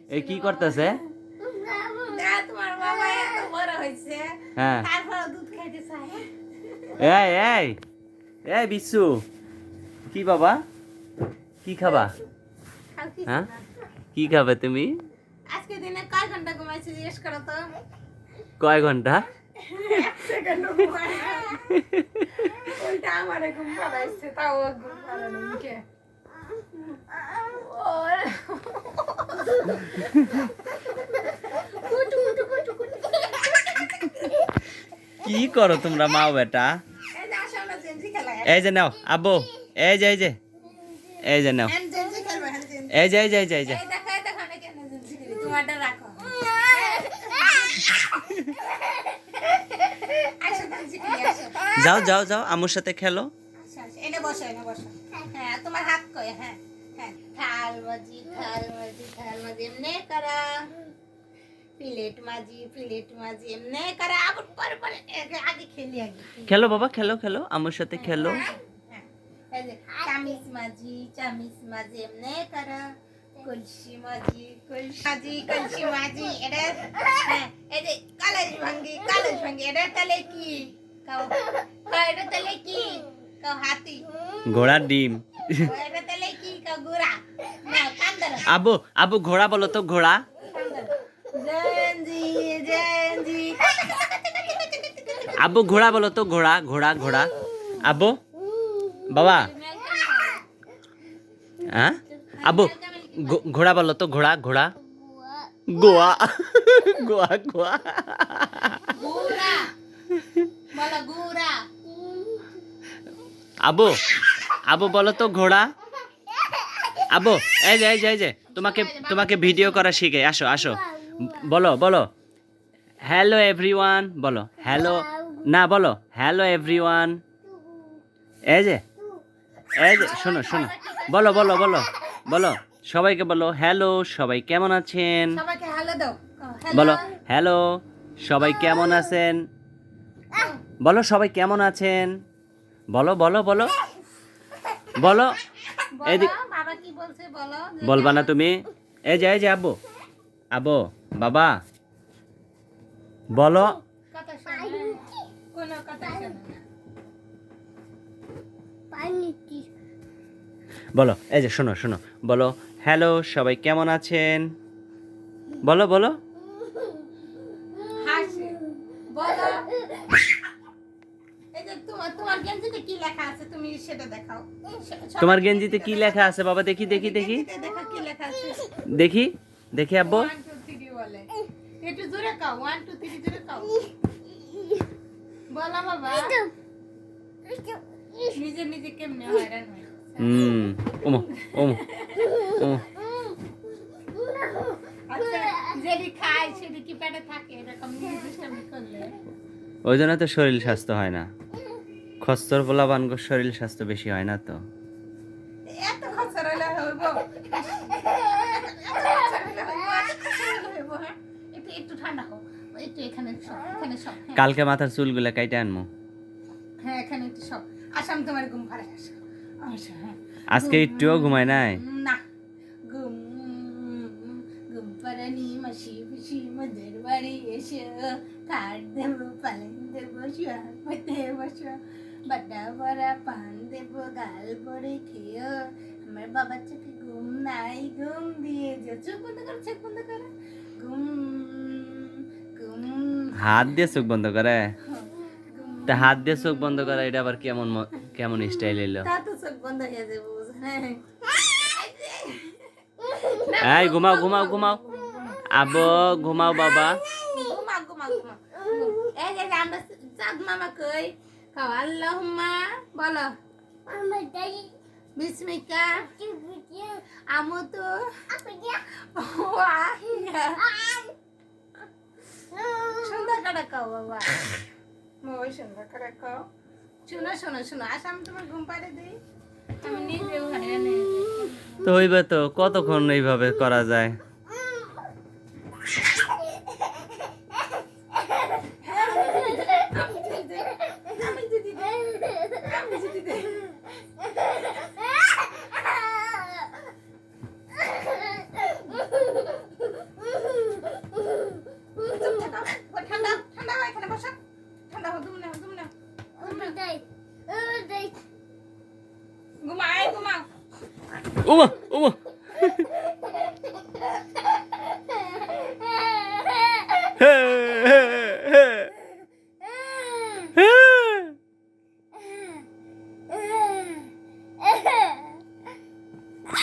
এই কি করতেছে? তোমার বাবা এত বড় হয়েছে, হ্যাঁ তারপর দুধ খাইতে চায়। এই এই এই বিশু, কি বাবা, কি খাবা? খাও কিছু হ্যাঁ না। কি খাবে তুমি? আজকে দিনে কয় ঘন্টা ঘুমাইছে জিজ্ঞেস করো তো। কয় ঘন্টা? এক সেকেন্ডও ঘুমায় না। ওইটা আমারে ঘুম পাড়াইছে, তাও ও ঘুম পাড়ানো মুখে। কি করো তোমরা মা বেটা? এই যে আসো আমরা জেনজি খেলাই। এই যে নাও আব্বু, এই যে এই যে নাও, হ্যান্ড জেনজি খেলবো, হ্যান্ড জেনজি। এই যে এই যে এই দেখো না কেন জেনজি খেলি, তোমারটা রাখো। আসো জেনজি খেলি, আসো। যাও যাও যাও আম্মুর সাথে খেলো। আচ্ছা আচ্ছা, এনে বসো, এনে বসো। হ্যাঁ, তোমার হাত কই? হ্যাঁ হ্যাঁ, থাল মাজি, থাল মাজি, থাল মাজি, এমনে করা। প্লেট মাজি, এমনে করা। আবার পরে পরে আগে খেলি আগে। খেলো বাবা, খেলো খেলো আম্মুর সাথে খেলো। হ্যাঁ, এই যে চামিচ মাজি, এমনে করা। কলসি মাজি, কলসি মাজি, এটা। হ্যাঁ, এই যে কালাজ ভাঙ্গি, এটা তালে কি? কাও এটা তালে কি? কাও হাতি। ঘোড়ার ডিম। এটা তালে কি? কাও গুড়া। না, কান্দর। আব্বু আব্বু ঘোড়া বলো তো, ঘোড়া। জেনজি। আব্বু ঘোড়া বলো তো, ঘোড়া ঘোড়া ঘোড়া। আব্বু বাবা, হ্যাঁ আব্বু ঘোড়া বলো তো, ঘোড়া ঘোড়া। গোয়া গোয়া গোয়া। গুড়া বলো, গুড়া। আব্বু আব্বু বলো তো ঘোড়া। আব্বু এই যে তোমাকে তোমাকে ভিডিও করা শিখে, আসো আসো, বলো বলো হ্যালো এভরিওয়ান, বলো হ্যালো, না বলো হ্যালো এভরিওয়ান। এই যে শোনো শোনো, বলো বলো বলো বলো, সবাইকে বলো হ্যালো, সবাই কেমন আছেন? সবাইকে হ্যালো দাও। বলো হ্যালো, সবাই কেমন আছেন? বলো সবাই কেমন আছেন? বলো বলো বলো বলো। এদিক বাবা কি বলছে বলো। বলবা না তুমি? এই যে আব্বু আব্বু বাবা বলো। কথা শোনে, কোনো কথা শোনে না। বলো এই যে শোনো শোনো, বলো হ্যালো, সবাই কেমন আছেন? বলো বলো। হাসে, বলো। এই যে তোমার গেঞ্জিতে কি লেখা আছে তুমি সেটা দেখাও। তোমার গেঞ্জিতে কি লেখা আছে বাবা? দেখি দেখি দেখি গেঞ্জিতে দেখো কি লেখা আছে। দেখি দেখি আব্বু। 1 2 3 বলে। একটু জোরে কাও, 1 2 3 জোরে কাও। বলো বাবা। নিজে নিজে কেমনে হয়রান হয়। ওমো ওমো ওমো। আচ্ছা, যেদি খায় সেদি কি পেটে থাকে এরকম নির্দিষ্টমি করলে? ওই জন্য তো শরীর স্বাস্থ্য হয় না। খস্তর পোলাপানগো শরীর স্বাস্থ্য বেশি হয় না তো। এত খরচা হইলে হইব? একটু ঠান্ডা হোক, একটু এখানে সব, এখানে সব। হ্যাঁ, কালকে মাথার চুলগুলা কাইটে আনমু। হ্যাঁ, এখানে একটু সব। আসাম তোমার ঘুম পাড়ে আসো। আসো, হ্যাঁ। আজকে একটুও ঘুমায় নাই। না, ঘুম ঘুম পাড়ানি মাসি পিসি মদের বাড়ি এসে কাঠ দেবো, পালেন দেবো, শুয়া হইতে বসো, বাটা বড়া পান দেবো, গাল পরে খেয়েও। আমার বাবার চোখে ঘুম নাই, ঘুম দিয়ে যে চোখ বন্ধ করো, চোখ বন্ধ করো। ঘুম ঘুম হাত দিয়ে চোখ বন্ধ করে? ঘুম। তা হাত দিয়ে চোখ বন্ধ করে এটা আবার কেমন কেমন স্টাইল এলো? তা তো চোখ বন্ধ হয়ে যাবে, বুঝলেন? এই ঘুমাও ঘুমাও ঘুমাও আব্বু, ঘুমাও বাবা। ঘুমা। এই যে আমরা চাঁদ মামা কই খাও আল্লাহুম্মা বলো। বিসমিকা আমুতু ওয়াহিয়া। সুন্দর করে খাও বাবা, মই সুন্দর করে খাও। শোনো, আচ্ছা আমি তোমার ঘুম পাড়ে দিই, আমি নিজেও হয়রান হয়ে যাই। তো হইবে তো, কতক্ষণ এইভাবে করা যায়? আমি যদি দেই। ঘুমাও ওমা ওমা